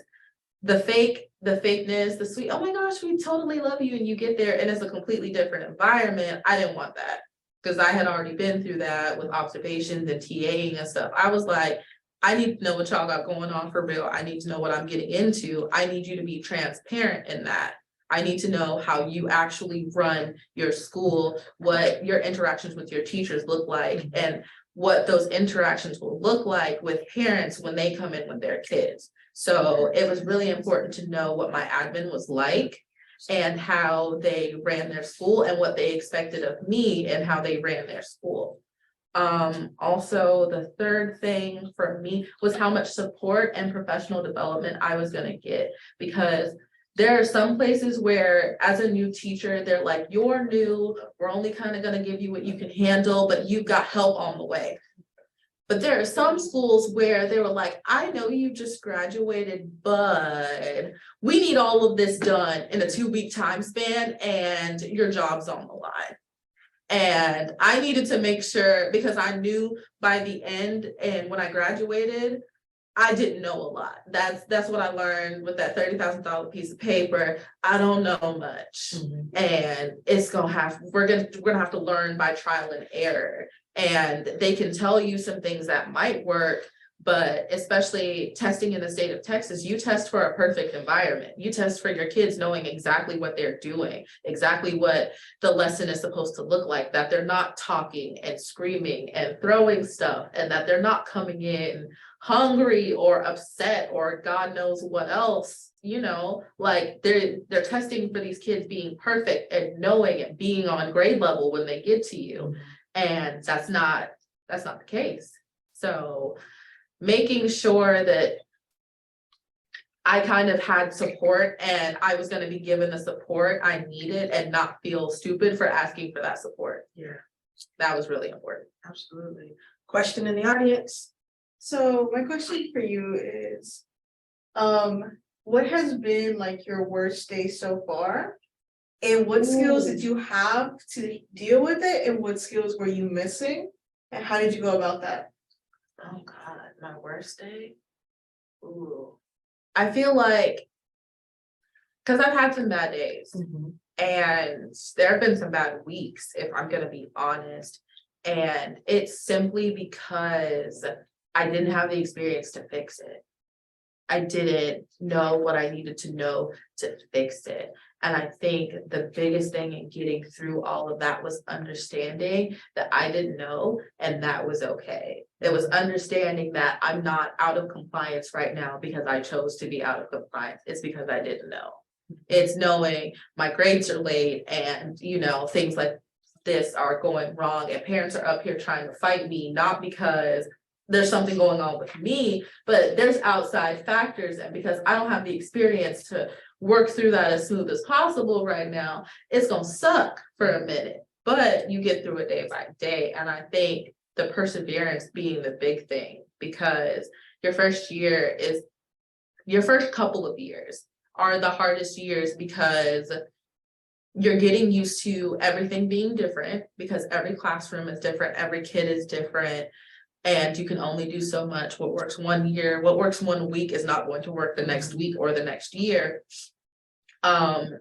the fakeness, the sweet, oh my gosh, we totally love you, and you get there and it's a completely different environment. I didn't want that because I had already been through that with observations and TAing and stuff. I was like, I need to know what y'all got going on for real. I need to know what I'm getting into. I need you to be transparent in that. I need to know how you actually run your school, what your interactions with your teachers look like, and what those interactions will look like with parents when they come in with their kids. So it was really important to know what my admin was like and how they ran their school and what they expected of me and how they ran their school. Also, the third thing for me was how much support and professional development I was going to get, because there are some places where as a new teacher, they're like, you're new, we're only kind of going to give you what you can handle, but you've got help on the way. But there are some schools where they were like, I know you just graduated, but we need all of this done in a 2-week time span and your job's on the line. And I needed to make sure, because I knew by the end and when I graduated, I didn't know a lot. That's what I learned with that $30,000 piece of paper. I don't know much. And we're gonna have to learn by trial and error. And they can tell you some things that might work, but especially testing in the state of Texas, you test for a perfect environment. You test for your kids knowing exactly what they're doing, exactly what the lesson is supposed to look like, that they're not talking and screaming and throwing stuff, and that they're not coming in hungry or upset or God knows what else, like they're testing for these kids being perfect and knowing and being on grade level when they get to you. And that's not the case. So making sure that I kind of had support and I was going to be given the support I needed and not feel stupid for asking for that support. Yeah, That was really important. absolutely. Question in the audience? So my question for you is, what has been like your worst day so far? And what skills did you have to deal with it? And what skills were you missing? And how did you go about that? Oh God, my worst day? Ooh. I feel like, because I've had some bad days and there have been some bad weeks, if I'm gonna be honest. And it's simply because I didn't have the experience to fix it. I didn't know what I needed to know to fix it. And I think the biggest thing in getting through all of that was understanding that I didn't know, and that was okay. It was understanding that I'm not out of compliance right now because I chose to be out of compliance. It's because I didn't know. It's knowing my grades are late and, things like this are going wrong and parents are up here trying to fight me, not because there's something going on with me, but there's outside factors, and because I don't have the experience to work through that as smooth as possible right now, it's gonna suck for a minute, but you get through it day by day. And I think the perseverance being the big thing, because your first couple of years are the hardest years, because you're getting used to everything being different, because every classroom is different, every kid is different. And you can only do so much. What works one year, what works one week is not going to work the next week or the next year.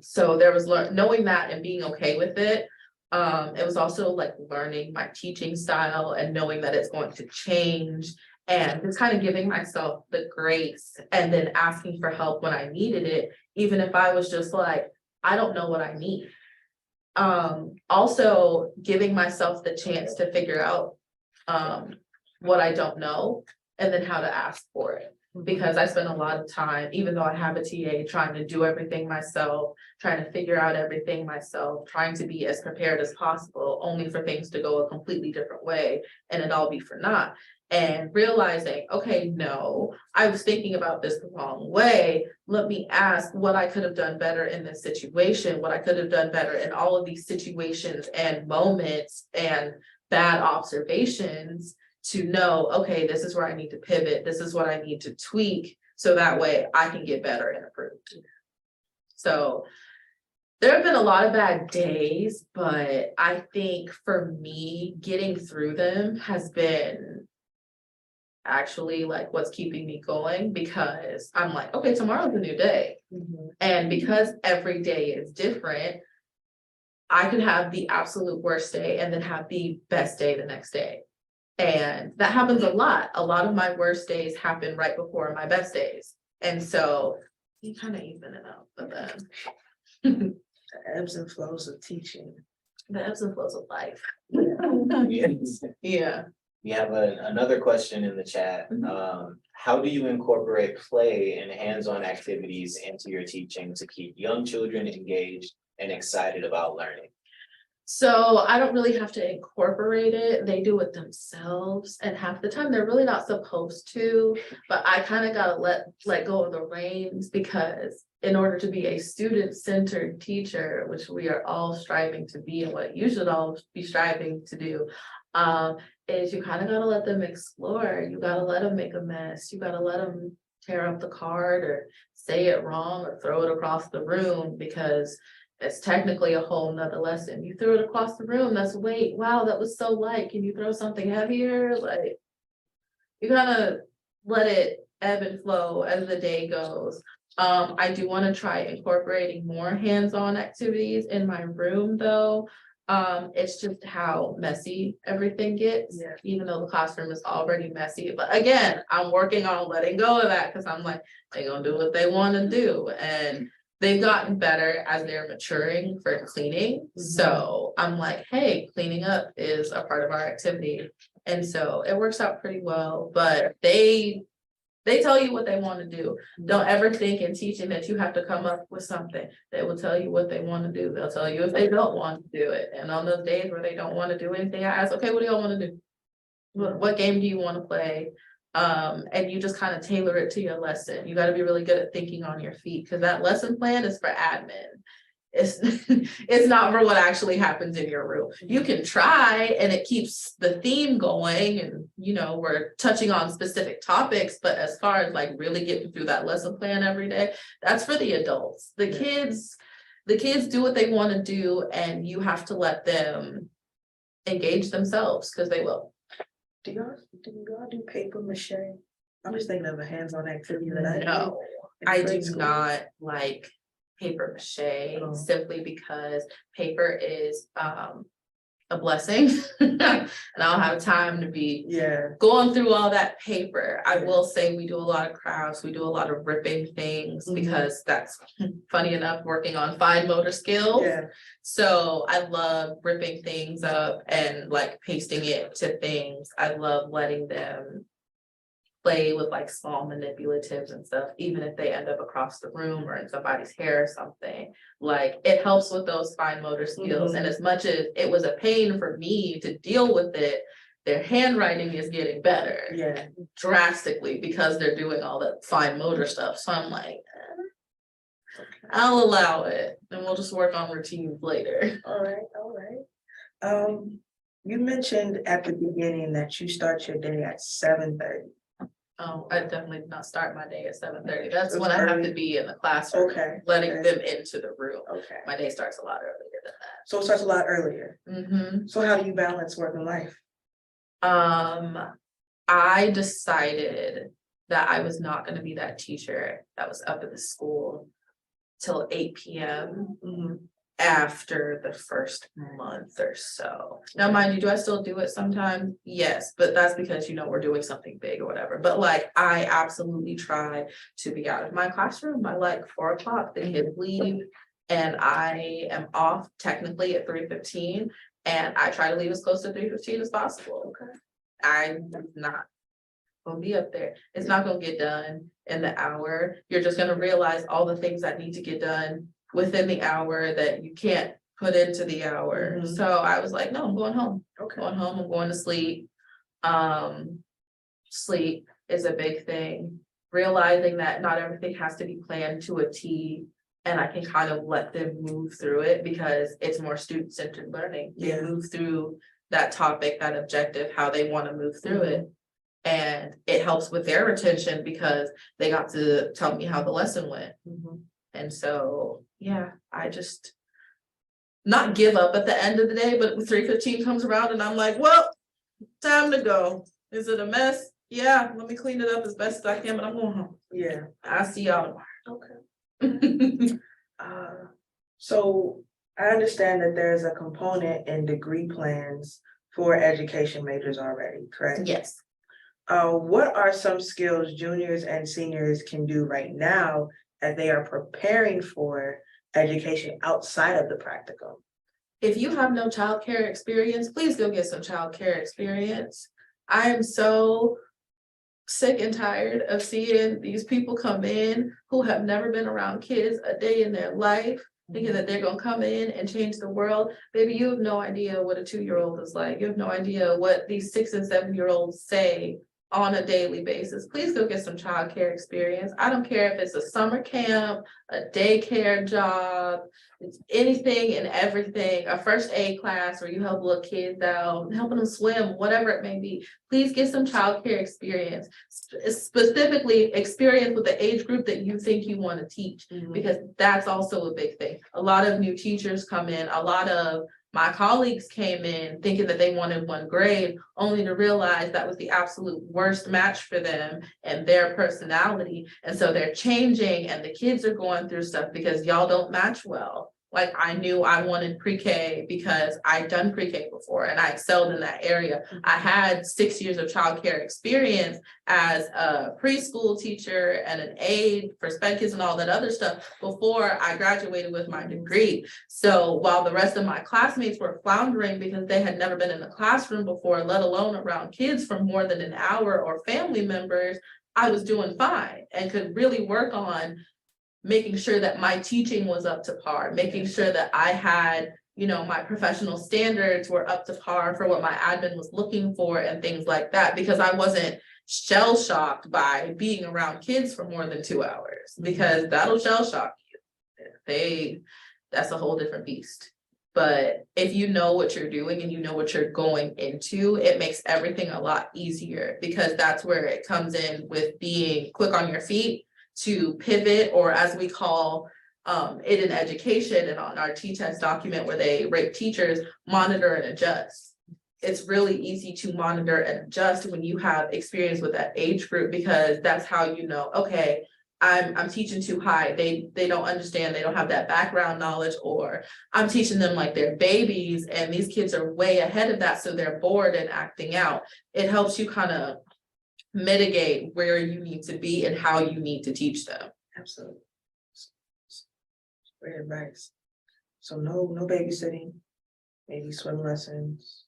So there was knowing that and being okay with it. It was also like learning my teaching style and knowing that it's going to change, and just kind of giving myself the grace and then asking for help when I needed it, even if I was just like, I don't know what I need. Also giving myself the chance to figure out what I don't know, and then how to ask for it. Because I spend a lot of time, even though I have a TA, trying to do everything myself, trying to figure out everything myself, trying to be as prepared as possible, only for things to go a completely different way and it all be for naught. And realizing, okay, no, I was thinking about this the wrong way. Let me ask what I could have done better in this situation, what I could have done better in all of these situations and moments and bad observations, to know, okay, this is where I need to pivot, this is what I need to tweak, so that way I can get better and improve. So there have been a lot of bad days, but I think for me, getting through them has been actually like what's keeping me going, because I'm like, okay, tomorrow's a new day. And because every day is different, I could have the absolute worst day and then have the best day the next day. And that happens a lot. A lot of my worst days happen right before my best days. And so you kind of even it out, but then The ebbs and flows of teaching. the ebbs and flows of life. Yes. Yeah. We have another question in the chat. How do you incorporate play and hands-on activities into your teaching to keep young children engaged and excited about learning? So I don't really have to incorporate it. They do it themselves, and half the time they're really not supposed to, but I kind of gotta let go of the reins, because in order to be a student-centered teacher, which we are all striving to be, and what you should all be striving to do, is you kind of gotta let them explore. You gotta let them make a mess. You gotta let them tear up the card or say it wrong or throw it across the room, because it's technically a whole nother lesson. You threw it across the room, that's weight. Wow, that was so light. Can you throw something heavier? Like, you gotta let it ebb and flow as the day goes. I do want to try incorporating more hands-on activities in my room though. It's just how messy everything gets, Yeah. even though the classroom is already messy. But again, I'm working on letting go of that, because I'm like, they're gonna do what they want to do. And they've gotten better as they're maturing for cleaning. So I'm like, hey, cleaning up is a part of our activity. And so it works out pretty well, but they tell you what they want to do. Don't ever think in teaching that you have to come up with something. They will tell you what they want to do. They'll tell you if they don't want to do it. And on those days where they don't want to do anything, I ask, okay, what do y'all want to do? What game do you want to play? And you just kind of tailor it to your lesson. You got to be really good at thinking on your feet, because that lesson plan is for admin. It's not for what actually happens in your room. You can try, and it keeps the theme going, and we're touching on specific topics, but as far as like really getting through that lesson plan every day, that's for the adults. The kids do what they want to do, and you have to let them engage themselves, because they will. Do y'all do paper mache? I'm just thinking of a hands-on activity that I do. No, in I do grade school. not like paper mache, Oh. simply because paper is a blessing. And I don't have time to be Yeah, going through all that paper. I Yeah. will say we do a lot of crafts, we do a lot of ripping things, Mhm. because that's funny enough, working on fine motor skills. yeah, So I love ripping things up and like pasting it to things. I love letting them play with like small manipulatives and stuff, even if they end up across the room or in somebody's hair or something. Like, it helps with those fine motor skills. Mhm. And as much as it was a pain for me to deal with it, their handwriting is getting better Yeah, drastically because they're doing all that fine motor stuff. So I'm like, I'll allow it and we'll just work on routines later. all right. You mentioned at the beginning that you start your day at 7:30. Oh, I definitely did not start my day at 7:30. That's It's when I have early. to be in the classroom, Okay, letting okay. them into the room. Okay, My day starts a lot earlier than so it starts a lot earlier. that. So how do you balance work and life? I decided that I was not gonna be that teacher that was up at the school till 8 p.m. Mhm. after the first month or so. Now, mind you, do I still do it sometimes? Yes, but that's because, we're doing something big or whatever. But like, I absolutely try to be out of my classroom by like 4 o'clock, the kids leave. And I am off technically at 3:15, and I try to leave as close to 3:15 as possible. Okay. I'm not gonna be up there. It's not gonna get done in the hour. You're just gonna realize all the things that need to get done within the hour that you can't put into the hour. Mhm. So I was like, no, I'm going home. Okay. Going home, I'm going to sleep. Sleep is a big thing. Realizing that not everything has to be planned to a T, and I can kind of let them move through it because it's more student-centered learning. They Yeah. move through that topic, that objective, how they want to move through it. And it helps with their retention because they got to tell me how the lesson went. Mhm. And so, yeah, I just not give up at the end of the day, but 3:15 comes around and I'm like, well, time to go. Is it a mess? Yeah, let me clean it up as best as I can, but I'm going home. Yeah, I'll see y'all okay. tomorrow. So I understand that there's a component in degree plans for education majors already, correct? Yes. What are some skills juniors and seniors can do right now as they are preparing for education outside of the practicum? If you have no childcare experience, please go get some childcare experience. I am so sick and tired of seeing these people come in who have never been around kids a day in their life, thinking that they're gonna come in and change the world. Baby, you have no idea what a 2-year-old is like. You have no idea what these 6 and 7-year-olds say on a daily basis. Please go get some childcare experience. I don't care if it's a summer camp, a daycare job, it's anything and everything, a first aid class where you help little kids out, helping them swim, whatever it may be. Please get some childcare experience, specifically experience with the age group that you think you want to teach, because that's also a big thing. A lot of new teachers come in, a lot of my colleagues came in thinking that they wanted 1 grade, only to realize that was the absolute worst match for them and their personality. And so they're changing and the kids are going through stuff because y'all don't match well. Like, I knew I wanted pre-K because I'd done pre-K before and I excelled in that area. I had 6 years of childcare experience as a preschool teacher and an aide for sped kids and all that other stuff before I graduated with my degree. So while the rest of my classmates were floundering because they had never been in the classroom before, let alone around kids for more than an hour or family members, I was doing fine and could really work on making sure that my teaching was up to par, making sure that I had, my professional standards were up to par for what my admin was looking for and things like that, because I wasn't shell shocked by being around kids for more than 2 hours, because that'll shell shock you. That's a whole different beast. But if you know what you're doing and you know what you're going into, it makes everything a lot easier, because that's where it comes in with being quick on your feet to pivot, or as we call it in education and on our T-test document where they rate teachers, monitor and adjust. It's really easy to monitor and adjust when you have experience with that age group, because that's how you know, okay, I'm teaching too high. They don't understand, they don't have that background knowledge, or I'm teaching them like they're babies and these kids are way ahead of that, so they're bored and acting out. It helps you kind of mitigate where you need to be and how you need to teach them. Absolutely. Great advice. So no babysitting, maybe swim lessons.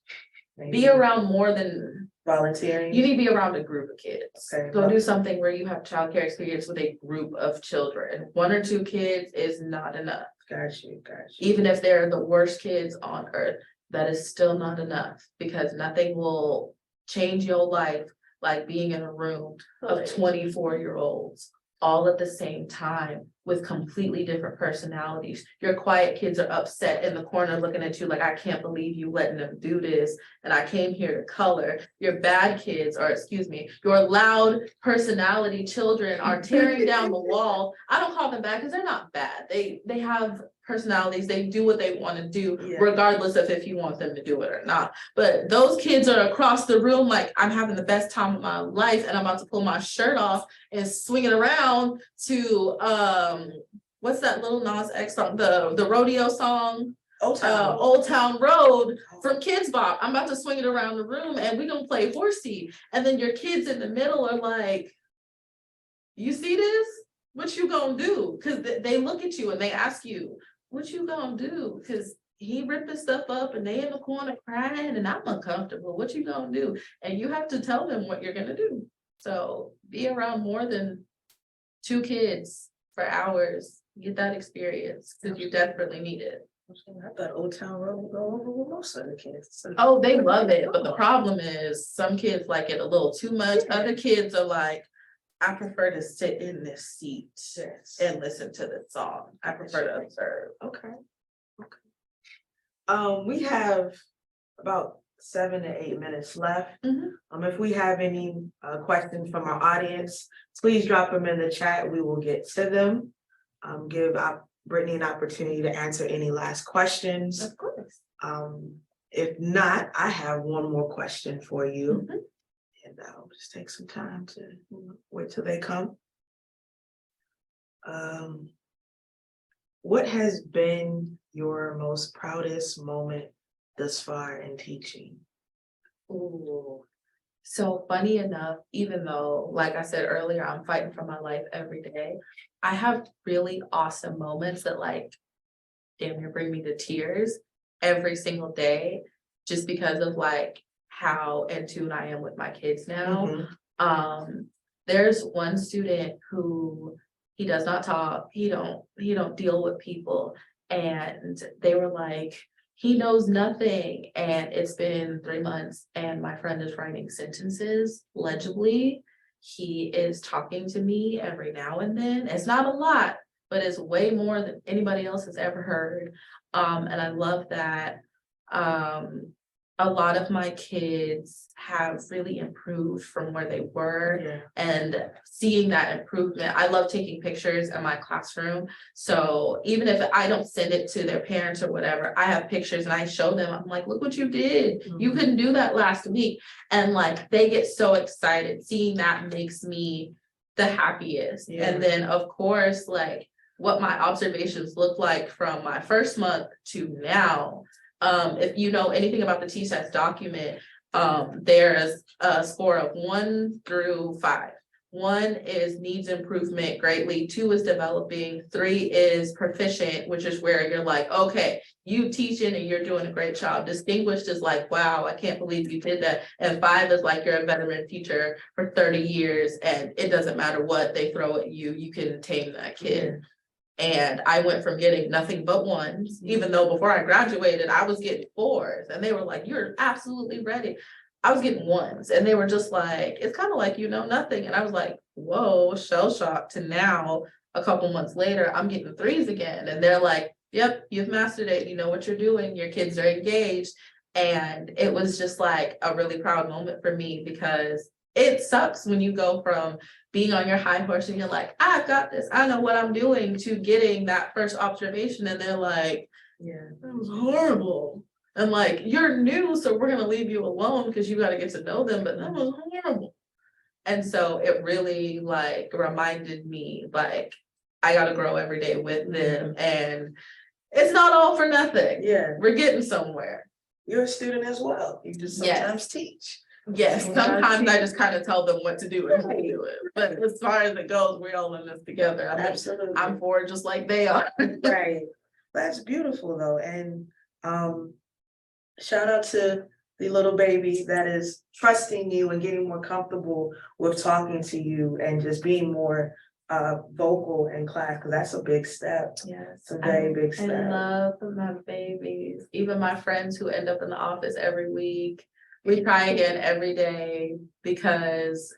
Be around more than, Volunteering. you need to be around a group of kids. Okay. Go do something where you have childcare experience with a group of children. 1 or 2 kids is not enough. Got you. Even if they're the worst kids on earth, that is still not enough, because nothing will change your life, like being in a room of Totally. 24-year-olds all at the same time with completely different personalities. Your quiet kids are upset in the corner looking at you like, I can't believe you letting them do this. And I came here to color. Your bad kids, or excuse me, your loud personality children are tearing down the wall. I don't call them bad because they're not bad. They have personalities. They do what they want to do, Yeah. regardless of if you want them to do it or not. But those kids are across the room like, I'm having the best time of my life and I'm about to pull my shirt off and swing it around to what's that little Nas X song, the rodeo song, Old Town. Old Town Road from Kids Bop. I'm about to swing it around the room and we're gonna play horsey. And then your kids in the middle are like, you see this? What you gonna do? Cause they look at you and they ask you, what you gonna do? Cause he ripping stuff up and they in the corner crying and I'm uncomfortable. What you gonna do? And you have to tell them what you're gonna do. So be around more than 2 kids for hours, get that experience, because you desperately need it. I thought Old Town Road would go over with most of the kids. Oh, they love it, but the problem is some kids like it a little too much. Other kids are like, I prefer to sit in this seat Yes. and listen to the song. I prefer to observe. Okay. We have about 7 to 8 minutes left. Mhm. If we have any questions from our audience, please drop them in the chat. We will get to them. Give Brittney an opportunity to answer any last questions. Of course. If not, I have one more question for you. Mhm. And I'll just take some time to wait till they come. What has been your most proudest moment thus far in teaching? Ooh. So funny enough, even though, like I said earlier, I'm fighting for my life every day, I have really awesome moments that like damn near bring me to tears every single day, just because of like how in tune I am with my kids now. Mhm. There's one student who he does not talk, he don't deal with people, and they were like, he knows nothing, and it's been 3 months and my friend is writing sentences legibly. He is talking to me every now and then. It's not a lot, but it's way more than anybody else has ever heard. And I love that. A lot of my kids have really improved from where they were, Yeah. and seeing that improvement. I love taking pictures in my classroom. So even if I don't send it to their parents or whatever, I have pictures and I show them, I'm like, look what you did. You Mhm. couldn't do that last week. And like, they get so excited. Seeing that makes me the happiest. Yeah. And then of course, like what my observations look like from my first month to now. If you know anything about the TSAT document, there's a score of 1 through 5. 1 is needs improvement greatly, 2 is developing, 3 is proficient, which is where you're like, okay, you teaching and you're doing a great job. Distinguished is like, wow, I can't believe you did that. And 5 is like you're a veteran teacher for 30 years and it doesn't matter what they throw at you, you can tame that kid. And I went from getting nothing but 1s, even though before I graduated, I was getting 4s. And they were like, you're absolutely ready. I was getting 1s. And they were just like, it's kind of like, you know, nothing. And I was like, whoa, shell shock. To now, a couple months later, I'm getting 3s again. And they're like, yep, you've mastered it. You know what you're doing. Your kids are engaged. And it was just like a really proud moment for me, because it sucks when you go from being on your high horse and you're like, I've got this, I know what I'm doing, to getting that first observation and they're like, Yeah. that was horrible. And like, you're new, so we're gonna leave you alone because you gotta get to know them, but that was horrible. And so it really like reminded me, like, I gotta grow every day with them, and it's not all for nothing. Yeah. We're getting somewhere. You're a student as well. You just Yes. sometimes teach. Yes, Sometimes sometimes I teach. just kind of tell them what to do and how to do it. But as far as it goes, we're all in this together. Absolutely. I'm for it just like they are. Right. That's beautiful though. And shout out to the little baby that is trusting you and getting more comfortable with talking to you and just being more vocal in class, because that's a big step. Yes, It's a very big I step. love my babies. Even my friends who end up in the office every week, We try again every day because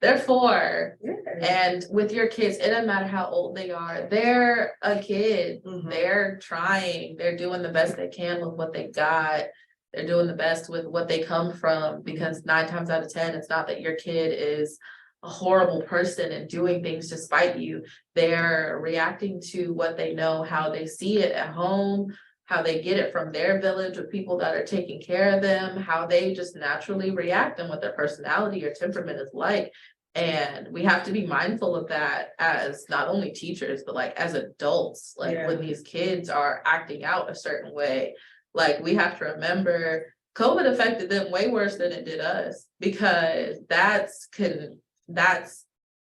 they're 4. And with your kids, it doesn't matter how old they are, they're a kid. Mhm. They're trying, they're doing the best they can with what they got. They're doing the best with what they come from, because 9 times out of 10, it's not that your kid is a horrible person and doing things to spite you. They're reacting to what they know, how they see it at home, how they get it from their village with people that are taking care of them, how they just naturally react and what their personality or temperament is like. And we have to be mindful of that as not only teachers, but like as adults, like Yeah. when these kids are acting out a certain way, like we have to remember COVID affected them way worse than it did us, because that's,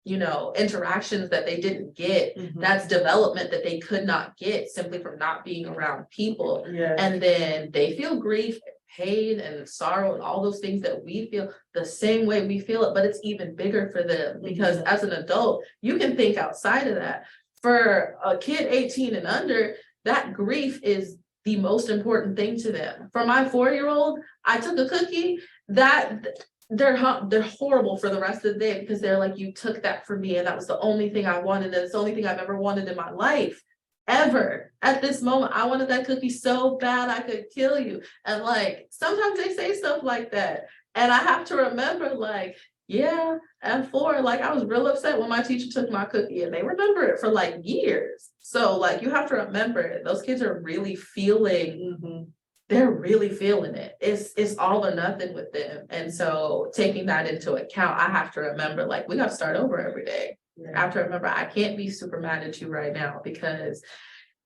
you know, interactions that they didn't get. Mhm. That's development that they could not get simply from not being around people. Yeah. And then they feel grief, pain, and sorrow, and all those things that we feel the same way we feel it, but it's even bigger for them, because as an adult, you can think outside of that. For a kid 18 and under, that grief is the most important thing to them. For my 4-year-old, I took a cookie that they're horrible for the rest of the day, because they're like, you took that from me, and that was the only thing I wanted, and it's the only thing I've ever wanted in my life. Ever. At this moment, I wanted that cookie so bad I could kill you. And like, sometimes they say stuff like that. And I have to remember, like, yeah, at 4, like I was real upset when my teacher took my cookie, and they remember it for like years. So like, you have to remember, those kids are really feeling, Mhm. they're really feeling it. It's all or nothing with them. And so taking that into account, I have to remember, like, we got to start over every day. I have to remember, I can't be super mad at you right now, because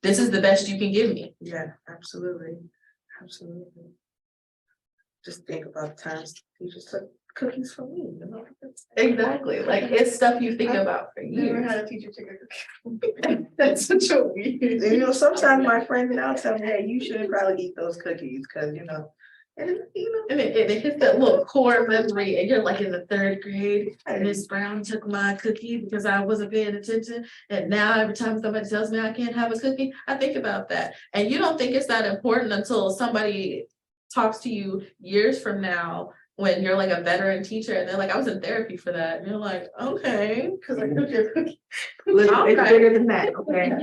this is the best you can give me. Yeah, absolutely, absolutely. Just think about the times teachers took cookies from me, you know? Exactly. Like, it's stuff you think about for Never years. had a teacher take a cookie. That's such a weird. And, you know, sometimes my friends now tell me, hey, you shouldn't probably eat those cookies, cause you know, and you know. And it hits that little core memory, and you're like in the 3rd grade, and Miss Brown took my cookie because I wasn't paying attention. And now every time somebody tells me I can't have a cookie, I think about that. And you don't think it's that important until somebody talks to you years from now, when you're like a veteran teacher, and they're like, I was in therapy for that. And you're like, okay. Cause I took your cookie. Listen, it's Okay. bigger than that, okay?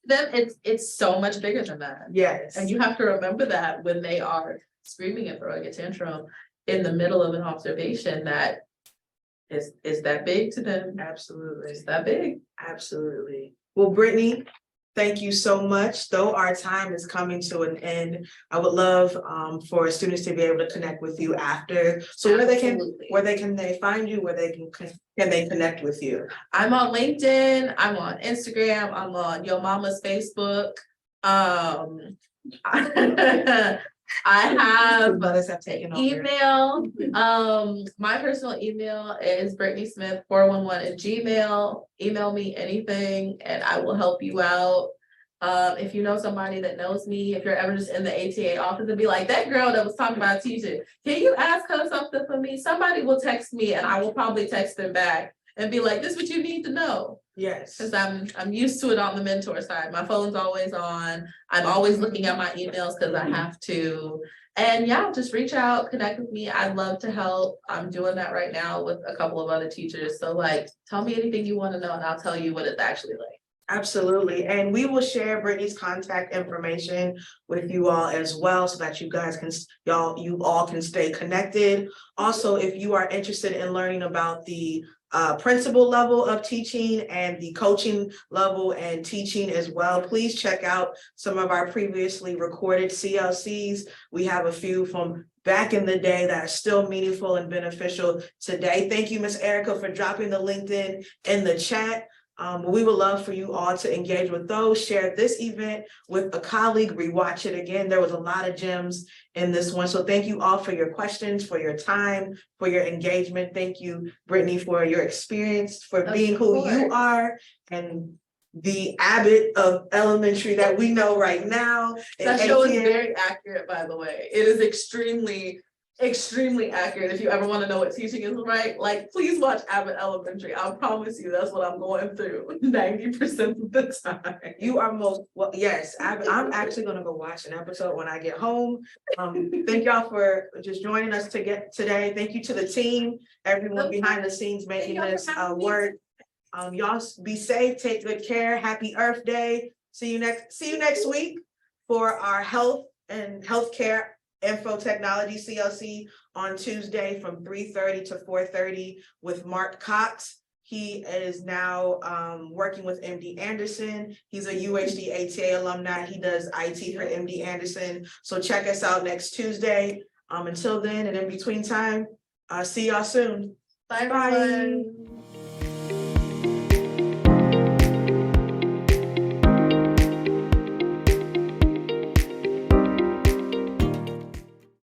Then it's so much bigger than that. Yes. And you have to remember that when they are screaming and throwing a tantrum in the middle of an observation that is that big to them. Absolutely, It's that big. absolutely. Well, Brittney, thank you so much. Though our time is coming to an end, I would love for students to be able to connect with you after. So Absolutely. where can they find you, where they can they connect with you? I'm on LinkedIn, I'm on Instagram, I'm on Yo Mama's Facebook. I have Mothers have taken over. email. My personal email is Brittney Smith 411 at Gmail. Email me anything and I will help you out. If you know somebody that knows me, if you're ever just in the ATA office and be like, that girl that was talking about teaching, can you ask her something for me? Somebody will text me and I will probably text them back and be like, this is what you need to know. Yes. Cause I'm used to it on the mentor side. My phone's always on. I'm always looking at my emails because I have to. And yeah, just reach out, connect with me. I'd love to help. I'm doing that right now with a couple of other teachers. So like, tell me anything you want to know and I'll tell you what it's actually like. Absolutely. And we will share Brittney's contact information with you all as well, so that you guys can, you all can stay connected. Also, if you are interested in learning about the principal level of teaching and the coaching level and teaching as well, please check out some of our previously recorded CLCs. We have a few from back in the day that are still meaningful and beneficial today. Thank you, Ms. Erica, for dropping the LinkedIn in the chat. We would love for you all to engage with those, share this event with a colleague, rewatch it again. There was a lot of gems in this one. So thank you all for your questions, for your time, for your engagement. Thank you, Brittney, for your experience, for being who you are and the Abbott of elementary that we know right now. That show is very accurate, by the way. It is extremely extremely accurate. If you ever want to know what teaching is like, please watch Abbott Elementary. I promise you, that's what I'm going through 90% of the time. You are most, well, yes, I'm actually gonna go watch an episode when I get home. Thank y'all for just joining us today. Thank you to the team, everyone behind the scenes making this work. Y'all be safe, take good care. Happy Earth Day. See you next week for our health and healthcare info technology CLC on Tuesday from 3:30 to 4:30 with Mark Cox. He is now working with MD Anderson. He's a UHD ATA alumni. He does IT for MD Anderson. So check us out next Tuesday. Until then and in between time, see y'all soon. Bye, Bye. everyone.